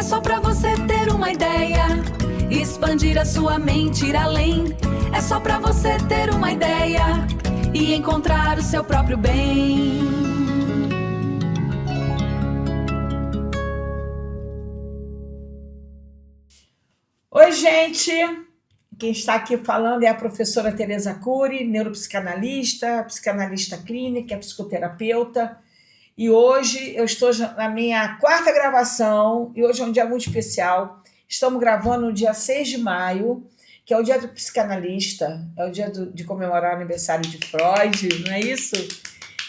só pra você ter uma ideia. Expandir a sua mente, ir além. É só pra você ter uma ideia e encontrar o seu próprio bem. Oi, gente! Quem está aqui falando é a professora Tereza Cury, neuropsicanalista, psicanalista clínica, psicoterapeuta. E hoje eu estou na minha quarta gravação, e hoje é um dia muito especial. Estamos gravando no dia 6 de maio, que é o dia do psicanalista, é o dia de comemorar o aniversário de Freud, não é isso?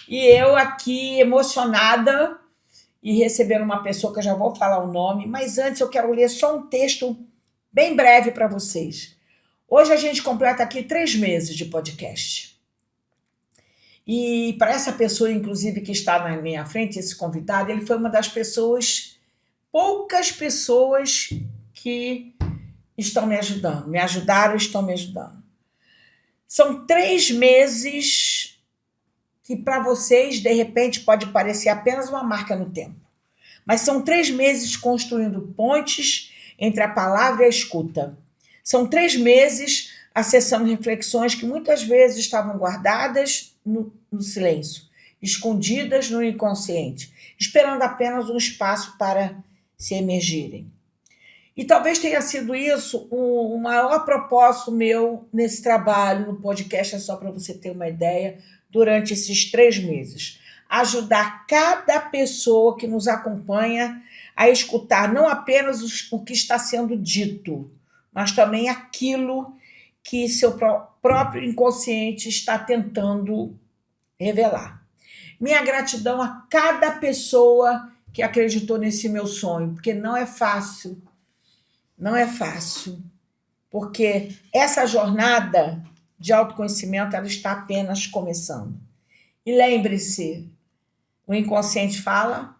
E eu aqui emocionada e recebendo uma pessoa que eu já vou falar o nome, mas antes eu quero ler só um texto bem breve para vocês. Hoje a gente completa aqui 3 meses de podcast. E para essa pessoa, inclusive, que está na minha frente, esse convidado, ele foi uma das poucas pessoas que estão me ajudando. Me ajudaram e estão me ajudando. São 3 meses que para vocês, de repente, pode parecer apenas uma marca no tempo. Mas são 3 meses construindo pontes entre a palavra e a escuta. São 3 meses acessando reflexões que muitas vezes estavam guardadas no silêncio, escondidas no inconsciente, esperando apenas um espaço para se emergirem. E talvez tenha sido isso o maior propósito meu nesse trabalho, no podcast, é só para você ter uma ideia, durante esses 3 meses. Ajudar cada pessoa que nos acompanha a escutar não apenas o que está sendo dito, mas também aquilo que seu próprio inconsciente está tentando revelar. Minha gratidão a cada pessoa que acreditou nesse meu sonho, porque não é fácil, porque essa jornada de autoconhecimento ela está apenas começando. E lembre-se, o inconsciente fala,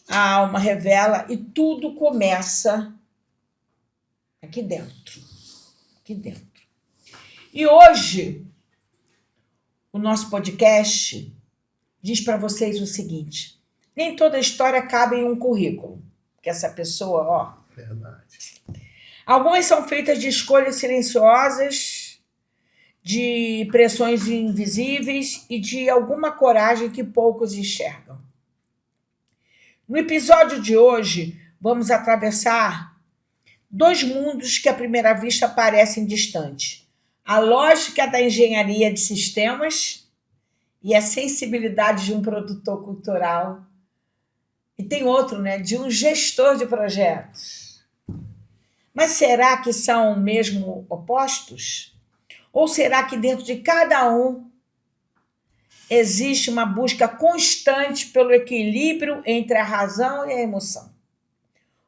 a alma revela e tudo começa aqui dentro. E hoje, o nosso podcast diz para vocês o seguinte: nem toda história cabe em um currículo. Porque essa pessoa, Verdade. Algumas são feitas de escolhas silenciosas, de pressões invisíveis e de alguma coragem que poucos enxergam. No episódio de hoje, vamos atravessar 2 mundos que à primeira vista parecem distantes. A lógica da engenharia de sistemas e a sensibilidade de um produtor cultural. E tem outro, de um gestor de projetos. Mas será que são mesmo opostos? Ou será que dentro de cada um existe uma busca constante pelo equilíbrio entre a razão e a emoção?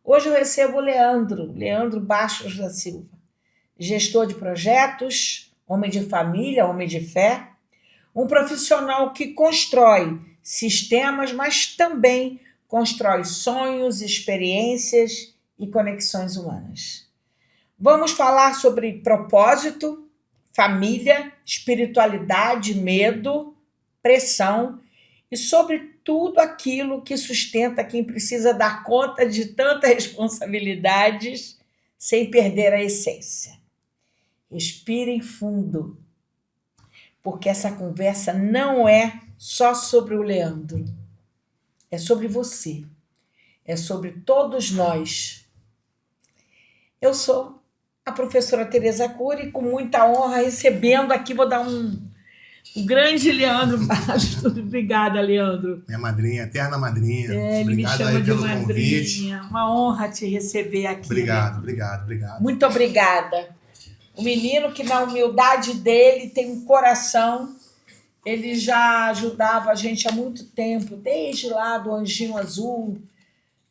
Hoje eu recebo o Leandro Bastos da Silva, gestor de projetos, homem de família, homem de fé, um profissional que constrói sistemas, mas também constrói sonhos, experiências e conexões humanas. Vamos falar sobre propósito, família, espiritualidade, medo, pressão e sobre tudo aquilo que sustenta quem precisa dar conta de tantas responsabilidades sem perder a essência. Respirem fundo, porque essa conversa não é só sobre o Leandro, é sobre você, é sobre todos nós. Eu sou a professora Tereza Cury, com muita honra, recebendo aqui, vou dar um grande Leandro Bastos. Obrigada, Leandro. Minha madrinha, eterna madrinha. Ele me chama aí de pelo madrinha. Convite. Uma honra te receber aqui. Obrigado. Muito obrigada. O menino que na humildade dele tem um coração, ele já ajudava a gente há muito tempo, desde lá do Anjinho Azul,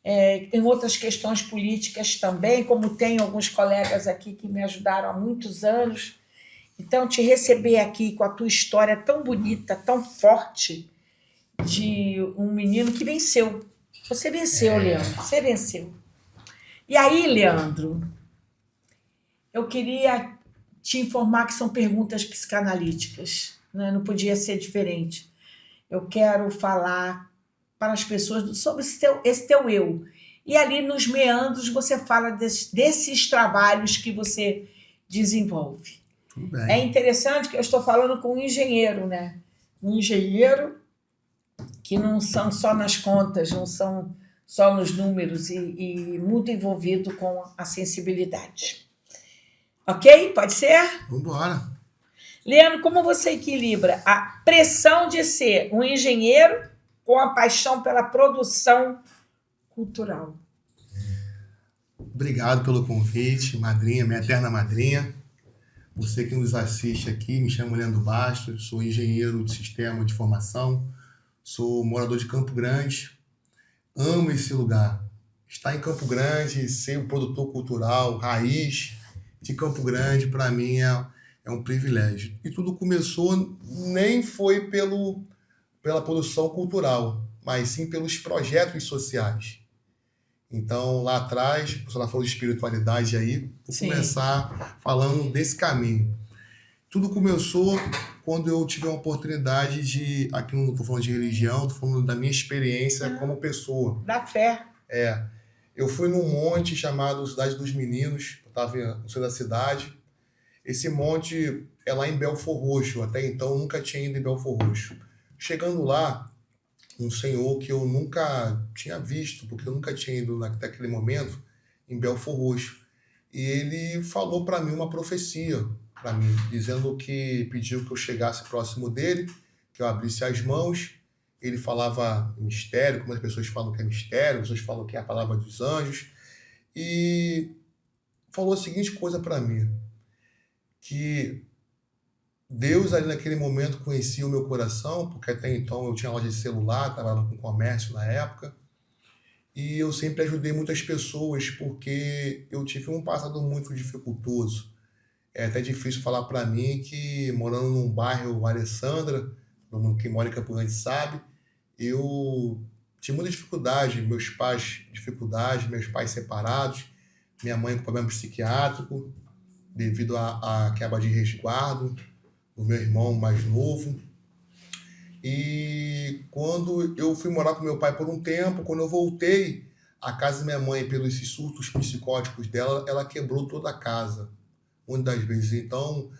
tem outras questões políticas também, como tem alguns colegas aqui que me ajudaram há muitos anos. Então, te receber aqui com a tua história tão bonita, tão forte, de um menino que venceu. Você venceu, Leandro, você venceu. E aí, Leandro, eu queria te informar que são perguntas psicanalíticas, né? Não podia ser diferente. Eu quero falar para as pessoas sobre esse teu eu. e ali nos meandros você fala desses trabalhos que você desenvolve. Tudo bem. É interessante que eu estou falando com um engenheiro, né? Um engenheiro que não são só nas contas, não são só nos números e muito envolvido com a sensibilidade. Ok? Pode ser? Vamos embora. Leandro, como você equilibra a pressão de ser um engenheiro com a paixão pela produção cultural? Obrigado pelo convite, madrinha, minha eterna madrinha. Você que nos assiste aqui, me chamo Leandro Bastos, sou engenheiro de sistema de formação, sou morador de Campo Grande, amo esse lugar. Estar em Campo Grande, ser um produtor cultural, raiz de Campo Grande, para mim é um privilégio. E tudo começou, nem foi pela produção cultural, mas sim pelos projetos sociais. Então, lá atrás, a senhora falou de espiritualidade aí, vou começar falando desse caminho. Tudo começou quando eu tive a oportunidade de, aqui não estou falando de religião, estou falando da minha experiência como pessoa. Da fé. Eu fui num monte chamado Cidade dos Meninos, eu estava no centro da cidade. Esse monte é lá em Belford Roxo, até então eu nunca tinha ido em Belford Roxo. Chegando lá, um senhor que eu nunca tinha visto, porque eu nunca tinha ido até aquele momento em Belford Roxo. E ele falou para mim uma profecia, para mim, dizendo que pediu que eu chegasse próximo dele, que eu abrisse as mãos. Ele falava mistério, como as pessoas falam que é mistério, as pessoas falam que é a palavra dos anjos. E falou a seguinte coisa para mim, que Deus ali naquele momento conhecia o meu coração, porque até então eu tinha loja de celular, trabalhava com comércio na época, e eu sempre ajudei muitas pessoas, porque eu tive um passado muito dificultoso. É até difícil falar para mim que, morando num bairro Alessandra, todo mundo que mora em Campo Grande sabe, eu tive muita dificuldade, meus pais separados, minha mãe com problema psiquiátrico, devido à quebra de resguardo, o meu irmão mais novo. E quando eu fui morar com meu pai por um tempo, quando eu voltei, a casa da minha mãe, pelos surtos psicóticos dela, ela quebrou toda a casa, muitas das vezes. Então,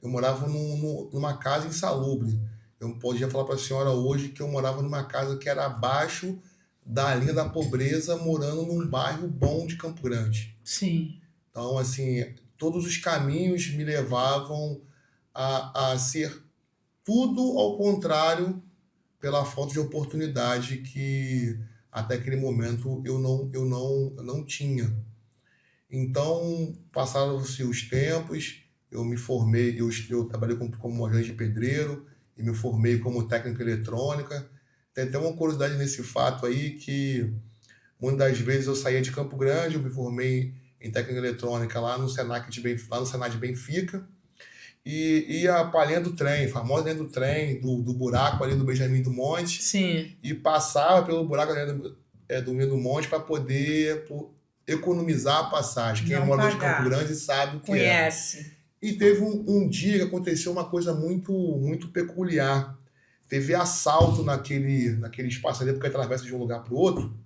eu morava numa casa insalubre. Eu podia falar para a senhora hoje que eu morava numa casa que era abaixo da linha da pobreza, morando num bairro bom de Campo Grande. Sim. Então, assim, todos os caminhos me levavam a ser tudo ao contrário pela falta de oportunidade que até aquele momento eu não tinha. Então, passaram-se os tempos, eu me formei, eu trabalhei como agente de pedreiro e me formei como técnico em eletrônica. Tem até uma curiosidade nesse fato aí que muitas das vezes eu saía de Campo Grande, eu me formei em técnica eletrônica lá no Senai de Benfica, e ia para a linha do trem, famosa linha do trem, do buraco ali do Benjamin do Monte. Sim. E passava pelo buraco da linha do Monte para poder economizar a passagem. Quem mora de Campo Grande sabe o que conhece. E teve um dia que aconteceu uma coisa muito, muito peculiar. Teve assalto naquele espaço ali, porque atravessa de um lugar para o outro.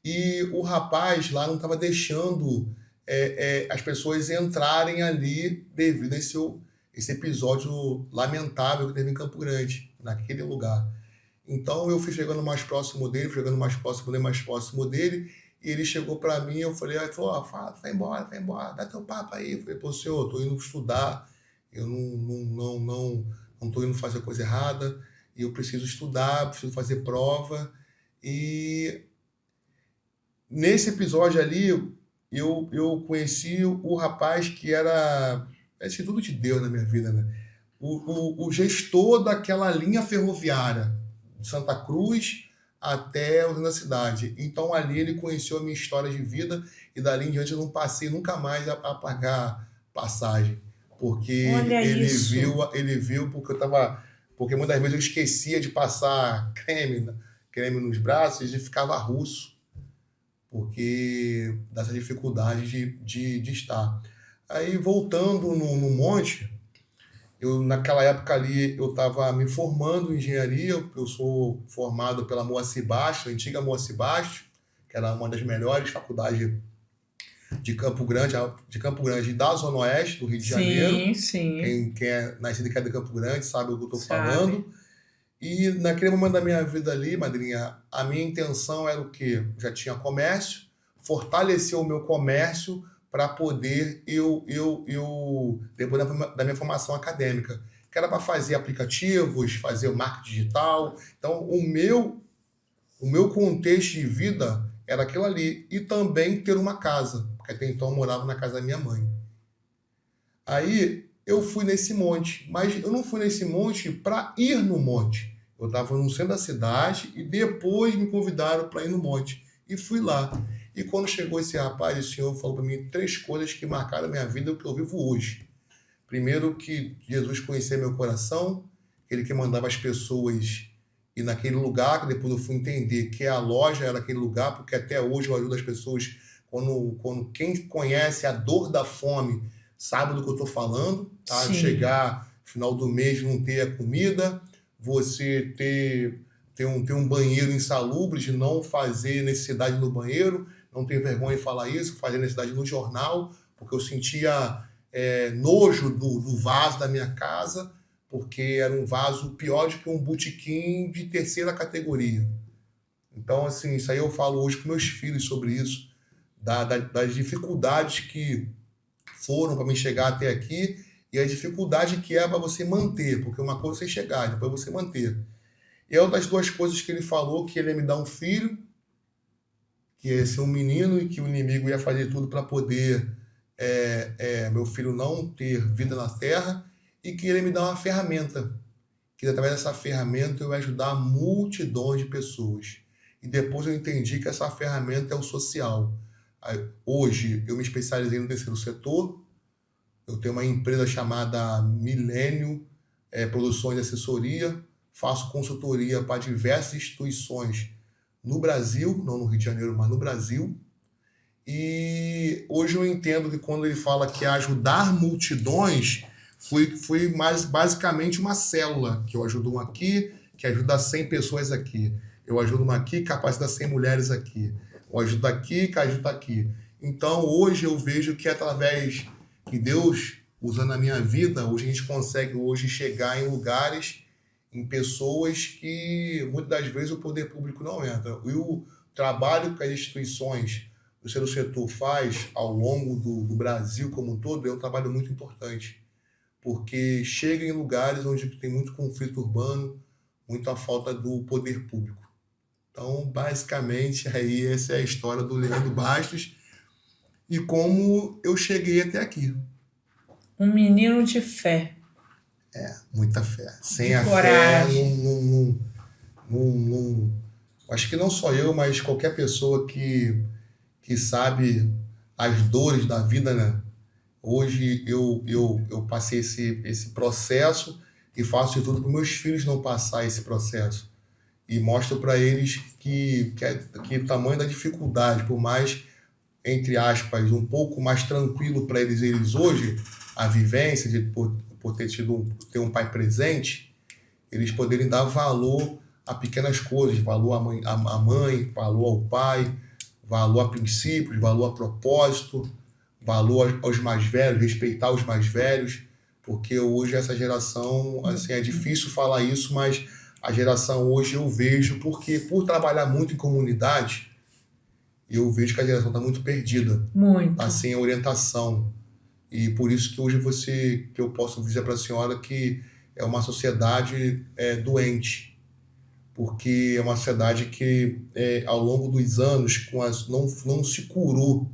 E o rapaz lá não estava deixando as pessoas entrarem ali devido a esse episódio lamentável que teve em Campo Grande, naquele lugar. Então eu fui chegando mais próximo dele, e ele chegou para mim, eu falei, vai embora, dá teu papo aí. Eu falei, senhor, eu estou indo estudar, eu não estou indo fazer coisa errada, e eu preciso estudar, preciso fazer prova. E nesse episódio ali, eu conheci o rapaz que era tudo de Deus na minha vida, né? O gestor daquela linha ferroviária de Santa Cruz até o centro da cidade. Então ali ele conheceu a minha história de vida e dali em diante eu não passei nunca mais a pagar passagem, porque ele viu porque muitas vezes eu esquecia de passar creme nos braços e ficava russo, porque dessa dificuldade de estar. Aí voltando no monte, Naquela época ali, eu estava me formando em engenharia. Eu sou formado pela Moacir Bastos, a antiga Moacir Bastos, que era uma das melhores faculdades de Campo Grande e da Zona Oeste do Rio de Janeiro. Sim. Quem é nascido e quer de Campo Grande sabe o que eu estou Sabe. falando. E naquele momento da minha vida ali, madrinha, a minha intenção era o quê? Já tinha comércio, fortalecer o meu comércio para poder depois da minha formação acadêmica, que era para fazer aplicativos, fazer o marketing digital. Então, o meu contexto de vida era aquilo ali. E também ter uma casa, porque até então eu morava na casa da minha mãe. Aí eu fui nesse monte, mas eu não fui nesse monte para ir no monte. Eu estava no centro da cidade e depois me convidaram para ir no monte. E fui lá. E quando chegou esse rapaz, o senhor falou para mim 3 coisas que marcaram a minha vida e o que eu vivo hoje. Primeiro, que Jesus conhecia meu coração, ele que mandava as pessoas ir naquele lugar, que depois eu fui entender que a loja era aquele lugar, porque até hoje eu ajudo as pessoas, quando quem conhece a dor da fome sabe do que eu estou falando, tá? Sim. Chegar no final do mês não ter a comida, você ter um banheiro insalubre, de não fazer necessidade no banheiro, não ter vergonha de falar isso, fazer necessidade no jornal, porque eu sentia nojo do vaso da minha casa, porque era um vaso pior do que um botequim de 3ª categoria. Então, assim, isso aí eu falo hoje com meus filhos sobre isso, das dificuldades que foram para me chegar até aqui e a dificuldade que é para você manter, porque uma coisa é você chegar, depois você manter. E é uma das 2 coisas que ele falou, que ele ia me dar um filho, que ia ser um menino e que o inimigo ia fazer tudo para poder meu filho não ter vida na terra, e que ele ia me dar uma ferramenta, que através dessa ferramenta eu ia ajudar multidões de pessoas. E depois eu entendi que essa ferramenta é o social. Hoje eu me especializei no 3º setor, eu tenho uma empresa chamada Milênio Produções de Assessoria, faço consultoria para diversas instituições no Brasil, não no Rio de Janeiro, mas no Brasil. E hoje eu entendo que quando ele fala que ajudar multidões, foi mais basicamente uma célula, que eu ajudo um aqui, que ajuda 100 pessoas aqui. Eu ajudo uma aqui, capacita 100 mulheres aqui. Eu ajudo aqui, que ajuda aqui. Então, hoje eu vejo que através que Deus, usando a minha vida, hoje a gente consegue hoje chegar em lugares, em pessoas que muitas das vezes o poder público não entra. E o trabalho que as instituições do 3º setor faz ao longo do Brasil como um todo é um trabalho muito importante, porque chega em lugares onde tem muito conflito urbano, muita falta do poder público. Então, basicamente, aí essa é a história do Leandro Bastos e como eu cheguei até aqui. Um menino de fé. Muita fé. Sem De a coragem. fé, acho que não só eu, mas qualquer pessoa que sabe as dores da vida, né? Hoje eu passei esse processo e faço de tudo para meus filhos não passar esse processo. E mostro para eles que o tamanho da dificuldade, por mais, entre aspas, um pouco mais tranquilo para eles hoje, a vivência de por ter um pai presente, eles poderem dar valor a pequenas coisas, valor à mãe, valor ao pai, valor a princípios, valor a propósito, valor aos mais velhos, respeitar os mais velhos, porque hoje essa geração, assim, é difícil falar isso, mas a geração hoje eu vejo, porque por trabalhar muito em comunidade, eu vejo que a geração está muito perdida. Muito. Está sem orientação. E por isso que hoje que eu posso dizer para a senhora que é uma sociedade doente. Porque é uma sociedade que, ao longo dos anos, não se curou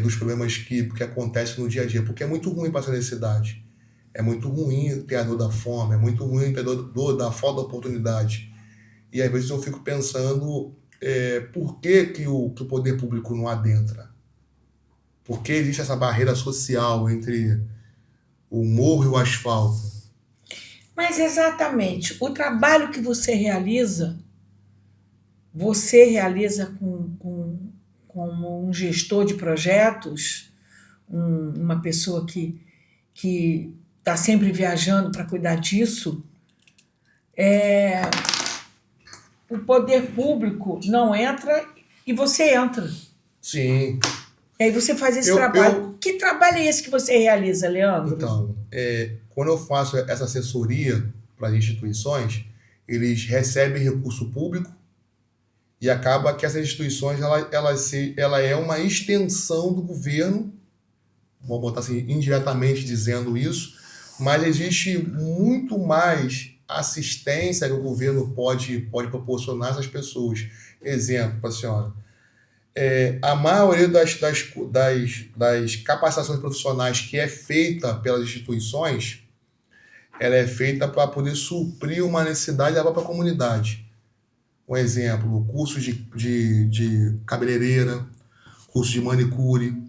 dos problemas que acontecem no dia a dia. Porque é muito ruim passar necessidade. É muito ruim ter a dor da fome, é muito ruim ter a dor da falta de oportunidade. E às vezes eu fico pensando por que o poder público não adentra? Por que existe essa barreira social entre o morro e o asfalto? Mas exatamente, o trabalho que você realiza como um gestor de projetos, uma pessoa que está sempre viajando para cuidar disso, o poder público não entra e você entra. Sim. E aí você faz esse trabalho. Que trabalho é esse que você realiza, Leandro? Então, quando eu faço essa assessoria para as instituições, eles recebem recurso público e acaba que essas instituições ela é uma extensão do governo, vamos botar assim, indiretamente dizendo isso, mas existe muito mais assistência que o governo pode proporcionar a essas pessoas. Exemplo para a senhora. A maioria das capacitações profissionais que é feita pelas instituições, ela é feita para poder suprir uma necessidade da própria comunidade. Um exemplo, curso de cabeleireira, curso de manicure,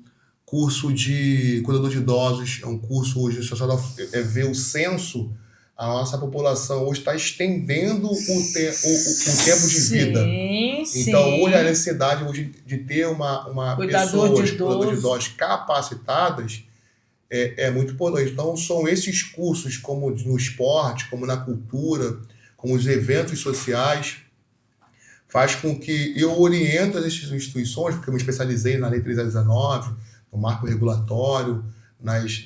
curso de cuidador de idosos, é um curso hoje, se você ver o censo, a nossa população hoje está estendendo o tempo de vida. Então, hoje a necessidade hoje de ter uma cuidador de idosos capacitadas é muito importante. Então, são esses cursos, como no esporte, como na cultura, como os eventos sociais, faz com que eu oriente as instituições, porque eu me especializei na Lei 3.019, no marco regulatório, nas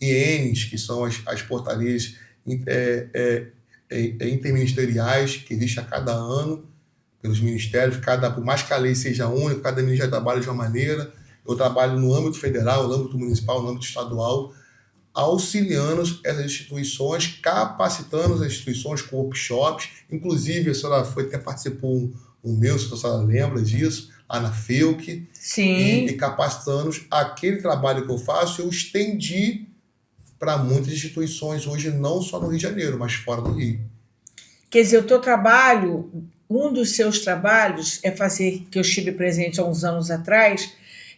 INs, que são as portarias interministeriais que existem a cada ano pelos ministérios, por mais que a lei seja única, cada ministério trabalha de uma maneira. Eu trabalho no âmbito federal, no âmbito municipal, no âmbito estadual, auxiliando essas instituições, capacitando as instituições com workshops. Inclusive, a senhora até participou um meu, se a senhora lembra disso, lá na FEUC. Sim. E capacitando aquele trabalho que eu faço, eu estendi para muitas instituições hoje, não só no Rio de Janeiro, mas fora do Rio. Quer dizer, o teu trabalho, um dos seus trabalhos é fazer, que eu estive presente há uns anos atrás,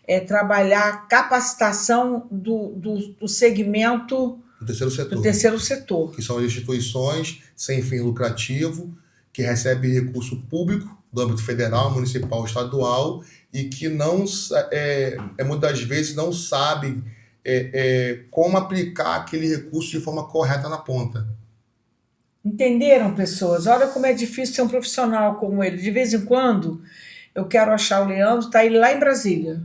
é trabalhar a capacitação do segmento do terceiro setor. Que são as instituições sem fim lucrativo, que recebem recurso público do âmbito federal, municipal, estadual, e que muitas das vezes não sabem como aplicar aquele recurso de forma correta na ponta. Entenderam, pessoas? Olha como é difícil ser um profissional como ele. De vez em quando, eu quero achar o Leandro, está ele lá em Brasília.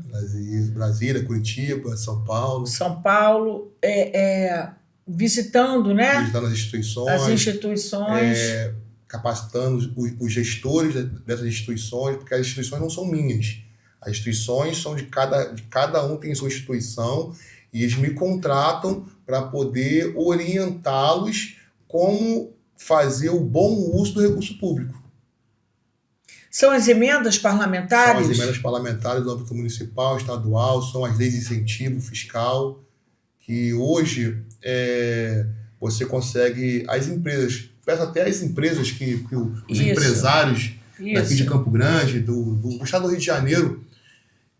Brasília, Curitiba, São Paulo. São Paulo, visitando, né? Visitando as instituições. As instituições. Capacitando os gestores dessas instituições, porque as instituições não são minhas. As instituições são de cada um tem sua instituição, e eles me contratam para poder orientá-los como fazer o bom uso do recurso público. São as emendas parlamentares? São as emendas parlamentares do âmbito municipal, estadual, são as leis de incentivo fiscal, que hoje você consegue, as empresas, peço até as empresas os empresários daqui de Campo Grande, do estado do Rio de Janeiro,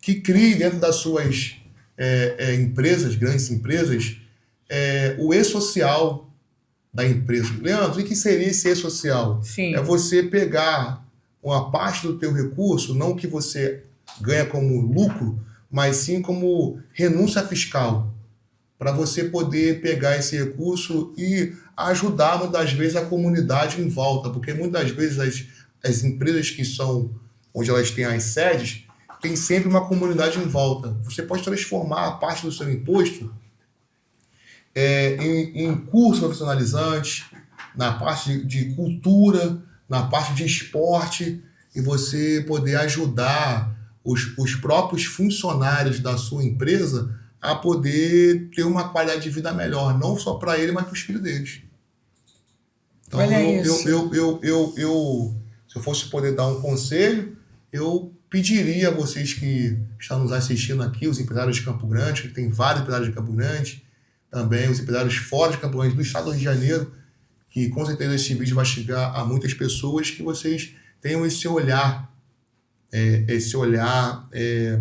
que criem dentro das suas empresas, grandes empresas, o E-Social da empresa. Leandro, o que seria esse E-Social? Sim. É você pegar uma parte do teu recurso, não que você ganha como lucro, mas sim como renúncia fiscal, para você poder pegar esse recurso e ajudar, muitas das vezes, a comunidade em volta, porque muitas das vezes as empresas que são, onde elas têm as sedes, tem sempre uma comunidade em volta. Você pode transformar a parte do seu imposto em cursos profissionalizantes, na parte de cultura, na parte de esporte, e você poder ajudar os próprios funcionários da sua empresa a poder ter uma qualidade de vida melhor, não só para ele, mas para os filhos deles. Então, se eu fosse poder dar um conselho, eu pediria a vocês que estão nos assistindo aqui, os empresários de Campo Grande, que tem vários empresários de Campo Grande, também os empresários fora de Campo Grande, do estado do Rio de Janeiro, que com certeza esse vídeo vai chegar a muitas pessoas, que vocês tenham esse olhar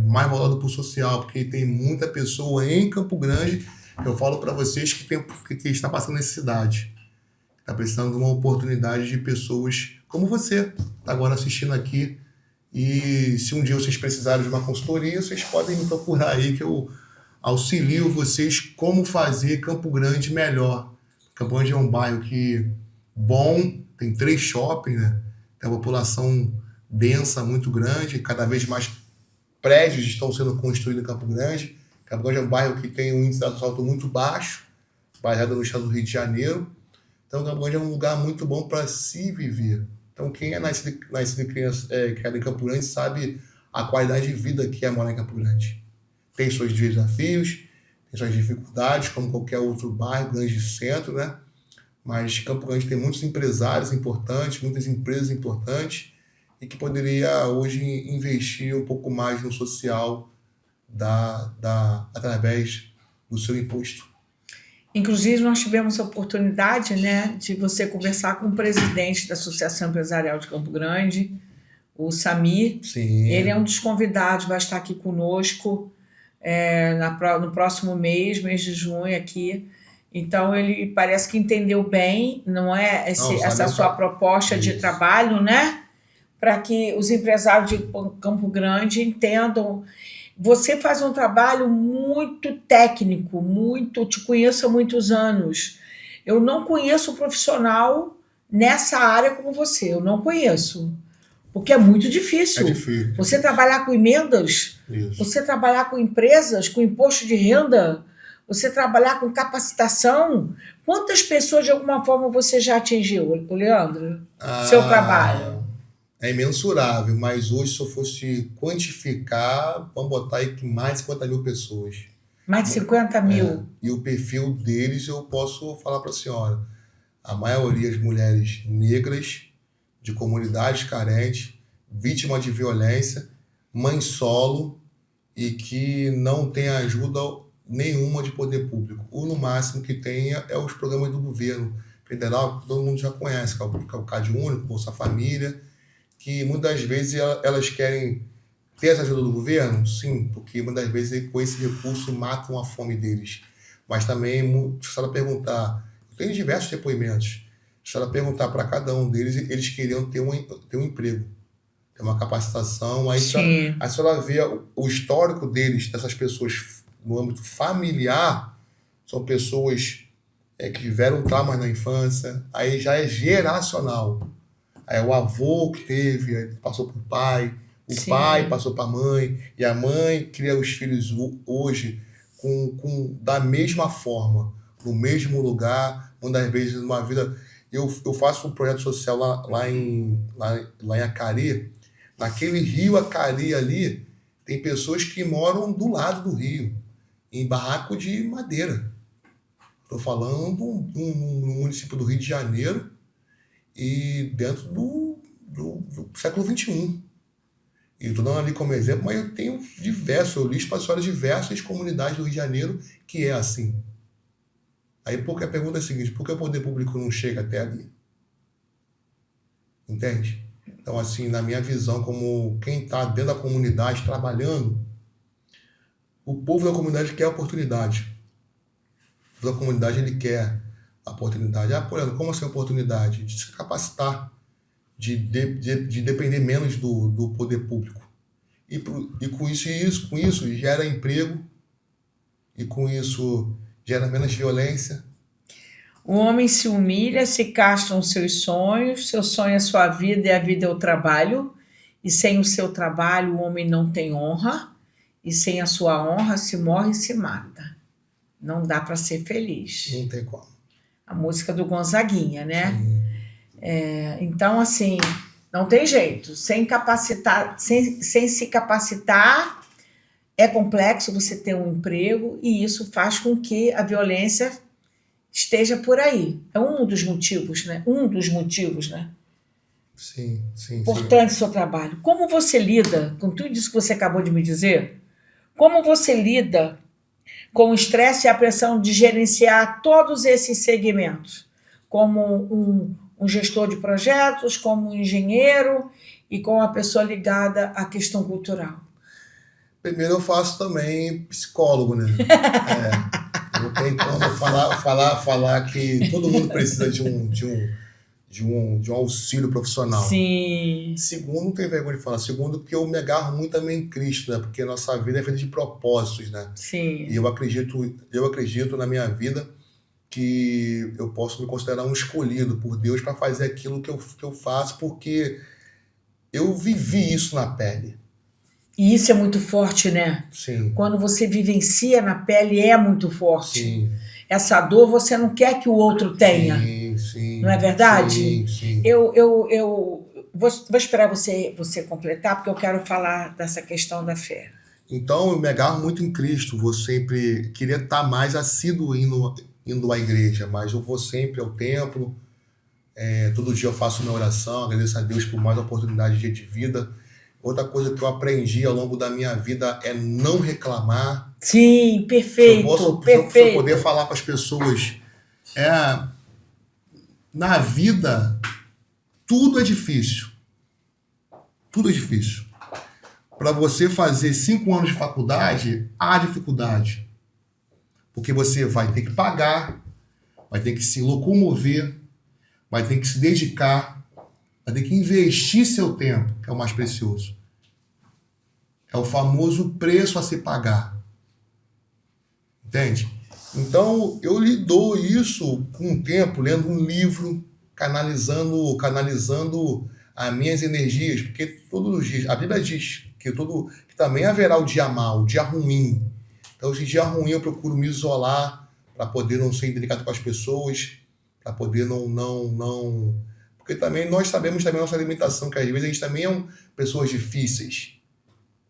mais voltado para o social, porque tem muita pessoa em Campo Grande, eu falo para vocês que está passando necessidade, está precisando de uma oportunidade de pessoas como você, está agora assistindo aqui. E se um dia vocês precisarem de uma consultoria, vocês podem me procurar aí, que eu auxilio vocês como fazer Campo Grande melhor. Campo Grande é um bairro bom, tem 3 shoppings, né? Tem uma população densa, muito grande, cada vez mais prédios estão sendo construídos em Campo Grande. Campo Grande é um bairro que tem um índice de assalto muito baixo, baseado no estado do Rio de Janeiro. Então, Campo Grande é um lugar muito bom para se viver. Então, quem é nascido e criado em Campo Grande sabe a qualidade de vida que é morar em Campo Grande. Tem seus desafios, tem suas dificuldades, como qualquer outro bairro, grande centro, né? Mas Campo Grande tem muitos empresários importantes, muitas empresas importantes, e que poderia hoje investir um pouco mais no social através do seu imposto. Inclusive, nós tivemos a oportunidade, né, de você conversar com o presidente da Associação Empresarial de Campo Grande, o Samir. Sim. Ele é um dos convidados, vai estar aqui conosco no próximo mês de junho aqui. Então, ele parece que entendeu bem, não é, essa sua proposta de trabalho, né? Para que os empresários de Campo Grande entendam. Você faz um trabalho muito técnico, te conheço há muitos anos. Eu não conheço um profissional nessa área como você, eu não conheço. Porque é muito difícil. É difícil. Você trabalhar com emendas, Isso. Você trabalhar com empresas, com imposto de renda, você trabalhar com capacitação. Quantas pessoas, de alguma forma, você já atingiu, Leandro? Seu trabalho? É imensurável, mas hoje, se eu fosse quantificar, vamos botar aí que mais de 50 mil pessoas. Mais de 50 mil? E o perfil deles eu posso falar para a senhora. A maioria das mulheres negras, de comunidades carentes, vítimas de violência, mãe solo e que não tem ajuda nenhuma de poder público. O no máximo que tenha é os programas do governo federal, que todo mundo já conhece, que é o CAD Único, Bolsa Família, que muitas vezes elas querem ter essa ajuda do governo, sim, porque muitas vezes com esse recurso matam a fome deles. Mas também, se a senhora perguntar, eu tenho diversos depoimentos, se a senhora perguntar para cada um deles, eles queriam ter um emprego, ter uma capacitação. Aí a senhora vê o histórico deles, dessas pessoas no âmbito familiar, são pessoas que tiveram traumas na infância, aí já é geracional. Aí o avô que teve, passou para o pai pai passou para a mãe, e a mãe cria os filhos hoje da mesma forma, no mesmo lugar, muitas vezes numa vida. Eu faço um projeto social lá em Acari. Naquele rio Acari ali, tem pessoas que moram do lado do rio, em barraco de madeira. Estou falando de um município do Rio de Janeiro e dentro do século XXI. E estou dando ali como exemplo, mas eu tenho eu li para a senhora diversas comunidades do Rio de Janeiro que é assim. Aí porque a pergunta é a seguinte, por que o poder público não chega até ali? Entende? Então, assim, na minha visão, como quem está dentro da comunidade trabalhando, o povo da comunidade quer a oportunidade. O povo da comunidade, ele quer a oportunidade. Como assim a oportunidade? De se capacitar, de depender menos do poder público. E com isso gera emprego, e com isso gera menos violência. O homem se humilha, se castram os seus sonhos, seu sonho é sua vida e a vida é o trabalho, e sem o seu trabalho o homem não tem honra, e sem a sua honra se morre e se mata. Não dá para ser feliz. Não tem como. A música do Gonzaguinha, né? Então, assim, não tem jeito. Sem se capacitar, é complexo você ter um emprego, e isso faz com que a violência esteja por aí. É um dos motivos, né? Sim. Importante o seu trabalho. Como você lida com tudo isso que você acabou de me dizer? Como você lida com o estresse e a pressão de gerenciar todos esses segmentos? Como um gestor de projetos, como um engenheiro e como uma pessoa ligada à questão cultural. Primeiro eu faço também psicólogo, né? Não tem como falar que todo mundo precisa de de um auxílio profissional. Sim. Segundo, não tem vergonha de falar. Segundo, que eu me agarro muito também em Cristo, né? Porque a nossa vida é feita de propósitos, né? Sim. E eu acredito na minha vida que eu posso me considerar um escolhido por Deus para fazer aquilo que eu faço, porque eu vivi isso na pele. E isso é muito forte, né? Sim. Quando você vivencia na pele, é muito forte. Sim. Essa dor você não quer que o outro tenha. Sim. Não é verdade? Sim. Eu vou esperar você completar, porque eu quero falar dessa questão da fé. Então, eu me agarro muito em Cristo. Vou sempre... Queria estar mais assíduo indo à igreja, mas eu vou sempre ao templo. Todo dia eu faço minha oração, agradeço a Deus por mais oportunidades de vida. Outra coisa que eu aprendi ao longo da minha vida é não reclamar. Sim, perfeito. Se eu poder falar com as pessoas, na vida, tudo é difícil. Tudo é difícil. Para você fazer 5 anos de faculdade, há dificuldade. Porque você vai ter que pagar, vai ter que se locomover, vai ter que se dedicar, vai ter que investir seu tempo, que é o mais precioso. É o famoso preço a se pagar. Entende? Então, eu lido isso com o tempo, lendo um livro, canalizando as minhas energias, porque todos os dias, a Bíblia diz que também haverá o dia mau, o dia ruim. Então, esse dia ruim eu procuro me isolar para poder não ser indelicado com as pessoas, para poder não... Porque também nós sabemos também a nossa alimentação, que às vezes a gente também é pessoas difíceis.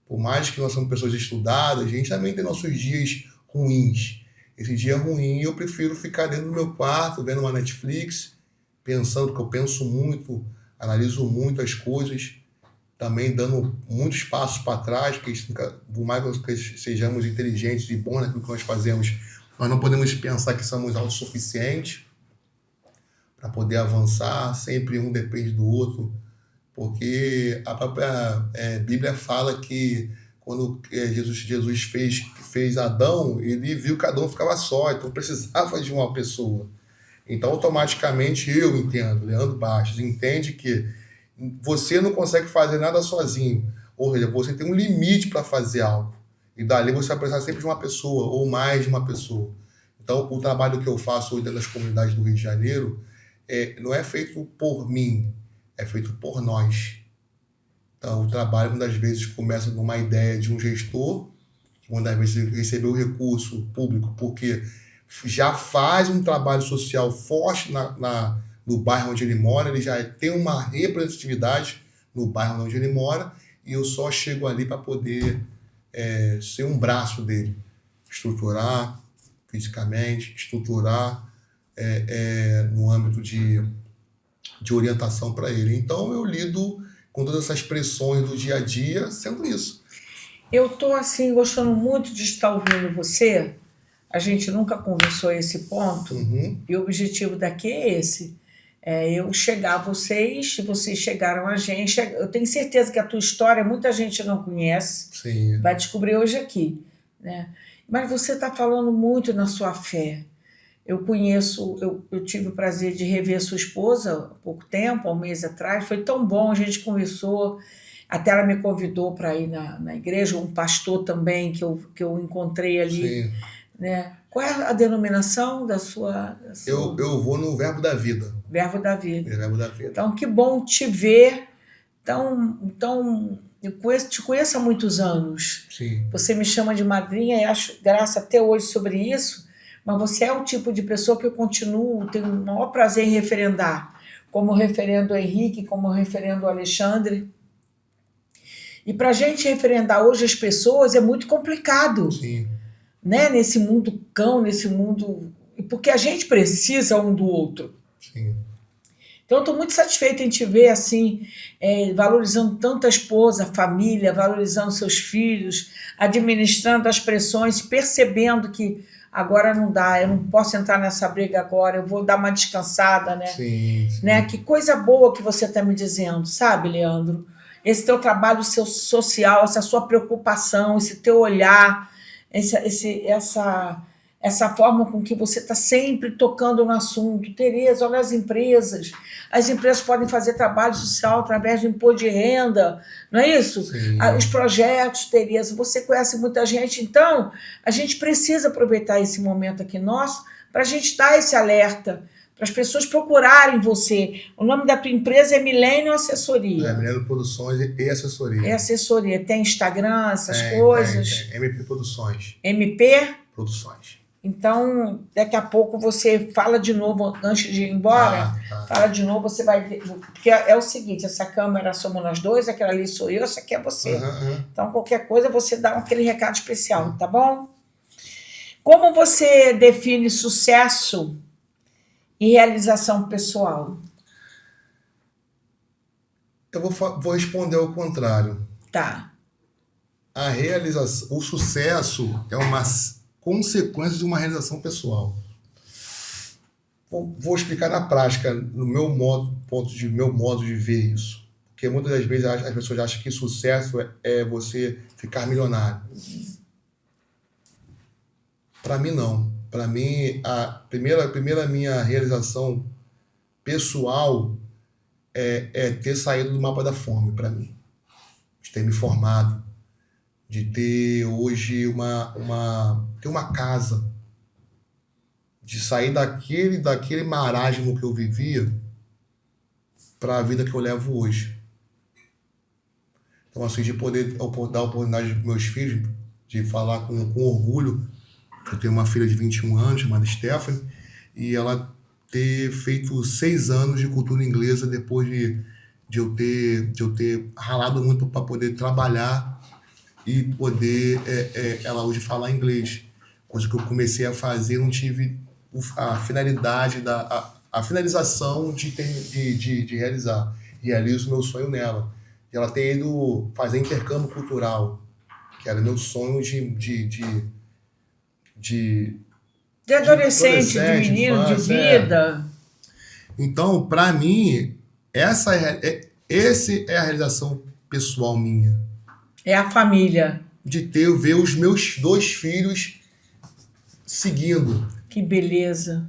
Por mais que nós somos pessoas estudadas, a gente também tem nossos dias ruins. Esse dia ruim eu prefiro ficar dentro do meu quarto, vendo uma Netflix, pensando, porque eu penso muito, analiso muito as coisas, também dando muitos passos para trás, porque por mais que sejamos inteligentes e bons naquilo que nós fazemos, nós não podemos pensar que somos autossuficientes para poder avançar, sempre um depende do outro, porque a própria Bíblia fala que quando Jesus fez Adão, ele viu que Adão ficava só, então precisava de uma pessoa. Então, automaticamente, eu entendo, Leandro Bastos, entende que você não consegue fazer nada sozinho, ou seja, você tem um limite para fazer algo, e dali você vai precisar sempre de uma pessoa, ou mais de uma pessoa. Então, o trabalho que eu faço hoje dentro das comunidades do Rio de Janeiro não é feito por mim, é feito por nós. Então, o trabalho, muitas vezes, começa numa ideia de um gestor, que muitas vezes recebeu recurso público porque já faz um trabalho social forte no bairro onde ele mora, ele já tem uma representatividade no bairro onde ele mora, e eu só chego ali para poder ser um braço dele, estruturar fisicamente, estruturar no âmbito de orientação para ele. Então, eu lido com todas essas pressões do dia a dia, sendo isso. Eu estou, assim, gostando muito de estar ouvindo você. A gente nunca conversou a esse ponto, e o objetivo daqui é esse. Eu chegar a vocês chegaram a gente. Eu tenho certeza que a tua história muita gente não conhece. Sim. Vai descobrir hoje aqui, né? Mas você está falando muito na sua fé. Eu tive o prazer de rever sua esposa há pouco tempo, há um mês atrás. Foi tão bom, a gente conversou. Até ela me convidou para ir na igreja, um pastor também que eu encontrei ali. Sim. Né? Qual é a denominação da sua... Eu vou no Verbo da Vida. Verbo da Vida. Verbo da Vida. Então, que bom te ver. Então te conheço há muitos anos. Sim. Você me chama de madrinha e acho graça até hoje sobre isso, mas você é o tipo de pessoa que eu tenho o maior prazer em referendar, como o referendo Henrique, como o referendo Alexandre. E para a gente referendar hoje as pessoas é muito complicado. Sim. Né? Nesse mundo cão, nesse mundo... Porque a gente precisa um do outro. Sim. Então, eu estou muito satisfeita em te ver assim, valorizando tanto a esposa, a família, valorizando seus filhos, administrando as pressões, percebendo que agora não dá, eu não posso entrar nessa briga agora, eu vou dar uma descansada, né? Sim. Né? Que coisa boa que você está me dizendo, sabe, Leandro? Esse teu trabalho seu social, essa sua preocupação, esse teu olhar, essa forma com que você está sempre tocando no assunto. Tereza, olha as empresas podem fazer trabalho social através do imposto de renda, não é isso? Sim. Os projetos, Tereza, você conhece muita gente, então a gente precisa aproveitar esse momento aqui nosso para a gente dar esse alerta, para as pessoas procurarem você. O nome da tua empresa é Milênio Assessoria. Milênio Produções e Assessoria. É assessoria. Tem Instagram, essas coisas? Tem. MP Produções. MP? Produções. Então, daqui a pouco você fala de novo, antes de ir embora, fala de novo, você vai ver. Porque é o seguinte, essa câmera somos nós dois, aquela ali sou eu, essa aqui é você. Então, qualquer coisa, você dá aquele recado especial, tá bom? Como você define sucesso e realização pessoal? Eu vou responder ao contrário. Tá. A realização, o sucesso é uma consequência de uma realização pessoal. Vou explicar na prática, no meu modo de ver isso. Porque muitas das vezes as pessoas acham que sucesso é você ficar milionário. Para mim, não. Para mim, a primeira minha realização pessoal é ter saído do mapa da fome, para mim. De ter me formado. De ter hoje ter uma casa. De sair daquele marasmo que eu vivia para a vida que eu levo hoje. Então, assim, de poder dar a oportunidade para meus filhos, de falar com orgulho. Eu tenho uma filha de 21 anos, chamada Stephanie, e ela ter feito 6 anos de cultura inglesa depois de eu ter ralado muito para poder trabalhar e poder ela hoje falar inglês. Coisa que eu comecei a fazer, não tive a finalidade, a finalização de realizar. E realizo o meu sonho nela. E ela tem ido fazer intercâmbio cultural, que era meu sonho de adolescente, de menino, de vida. Então, para mim, essa é a realização pessoal minha. É a família. De ver os meus 2 filhos seguindo. Que beleza.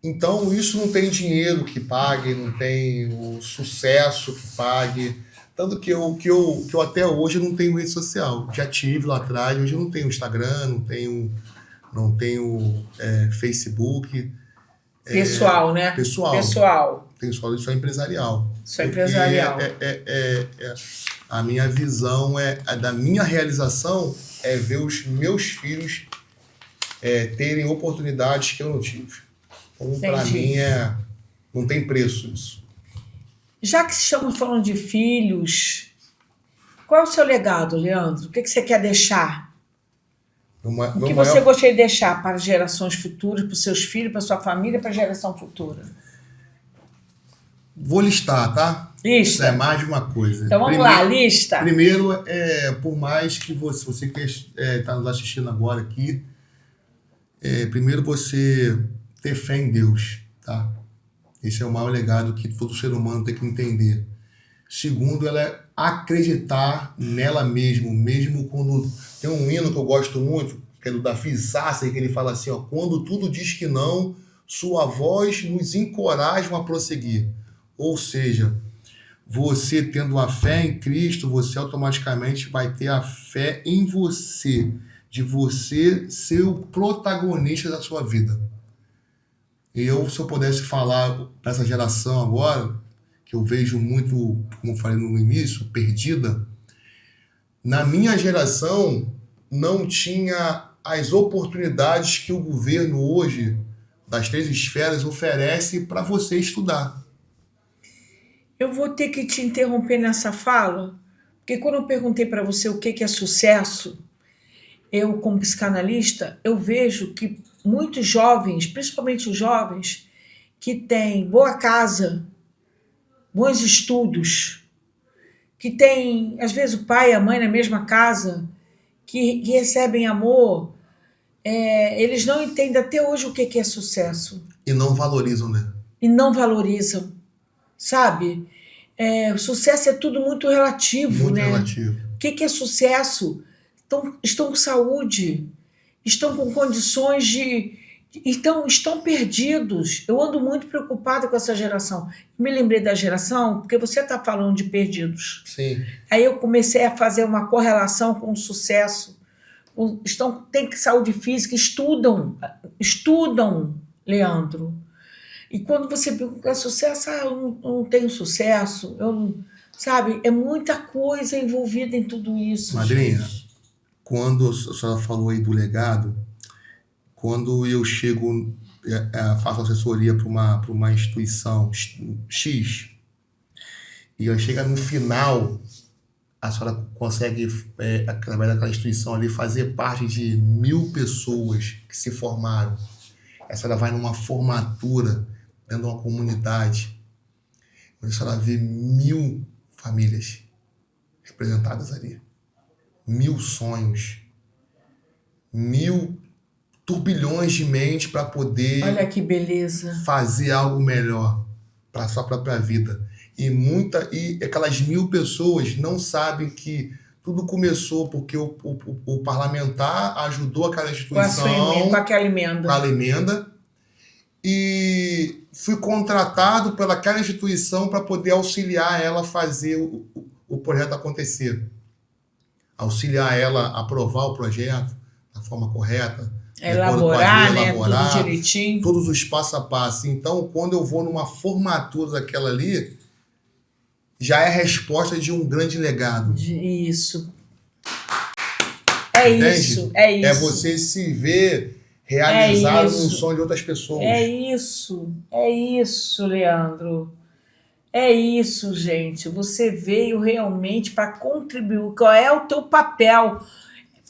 Então, isso não tem dinheiro que pague, não tem o sucesso que pague. Tanto que eu até hoje não tenho rede social. Já tive lá atrás, hoje eu não tenho Instagram, não tenho Facebook. Pessoal, né? Pessoal. Tenho só empresarial. Só empresarial. A minha visão da minha realização é ver os meus filhos terem oportunidades que eu não tive. Então, para mim, não tem preço isso. Já que estamos falando de filhos, qual é o seu legado, Leandro? O que você quer deixar? O que você gostaria de deixar para gerações futuras, para os seus filhos, para a sua família, para a geração futura? Vou listar, tá? Lista. Isso é mais de uma coisa. Então vamos lá, lista. Primeiro, por mais que você que está nos assistindo agora aqui, primeiro você ter fé em Deus, tá? Esse é o maior legado que todo ser humano tem que entender. Segundo, ela é acreditar nela mesmo quando... Tem um hino que eu gosto muito, que é do Davi Sasser, que ele fala assim, ó, quando tudo diz que não, sua voz nos encoraja a prosseguir. Ou seja, você tendo a fé em Cristo, você automaticamente vai ter a fé em você, de você ser o protagonista da sua vida. Se eu pudesse falar para essa geração agora, que eu vejo muito, como eu falei no início, perdida, na minha geração não tinha as oportunidades que o governo hoje, das 3 esferas, oferece para você estudar. Eu vou ter que te interromper nessa fala, porque quando eu perguntei para você o que é sucesso, eu, como psicanalista, eu vejo que muitos jovens, principalmente os jovens, que têm boa casa, bons estudos, que têm, às vezes, o pai e a mãe na mesma casa, que recebem amor, eles não entendem até hoje o que é sucesso. E não valorizam, né? E não valorizam, sabe? O sucesso é tudo muito relativo, muito né? Relativo. O que é sucesso? Estão com saúde, estão com condições de... Estão perdidos. Eu ando muito preocupada com essa geração. Me lembrei da geração porque você está falando de perdidos. Sim. Aí eu comecei a fazer uma correlação com o sucesso. Tem saúde física, estudam, Leandro. E quando você pergunta sucesso, eu não tenho sucesso, sabe? É muita coisa envolvida em tudo isso. Madrinha, gente. Quando a senhora falou aí do legado, quando eu chego, faço assessoria para uma instituição X, e eu chego no final, a senhora consegue, através daquela instituição ali, fazer parte de 1.000 pessoas que se formaram. A senhora vai numa formatura dentro de uma comunidade, onde a senhora vê 1.000 famílias representadas ali. 1.000 sonhos. 1.000 turbilhões de mente para poder... Olha que beleza. Fazer algo melhor para a sua própria vida. E aquelas 1.000 pessoas não sabem que tudo começou porque o parlamentar ajudou aquela instituição com aquela emenda. Com a emenda, e fui contratado pelaquela instituição para poder auxiliar ela a fazer o projeto acontecer. Auxiliar ela a aprovar o projeto da forma correta. Elaborar, tudo direitinho. Todos os passo a passo. Então, quando eu vou numa formatura daquela ali, já é a resposta de um grande legado. Isso. Entende? Isso. É você se ver realizado no sonho de outras pessoas. É isso, Leandro. É isso, gente. Você veio realmente para contribuir. Qual é o teu papel?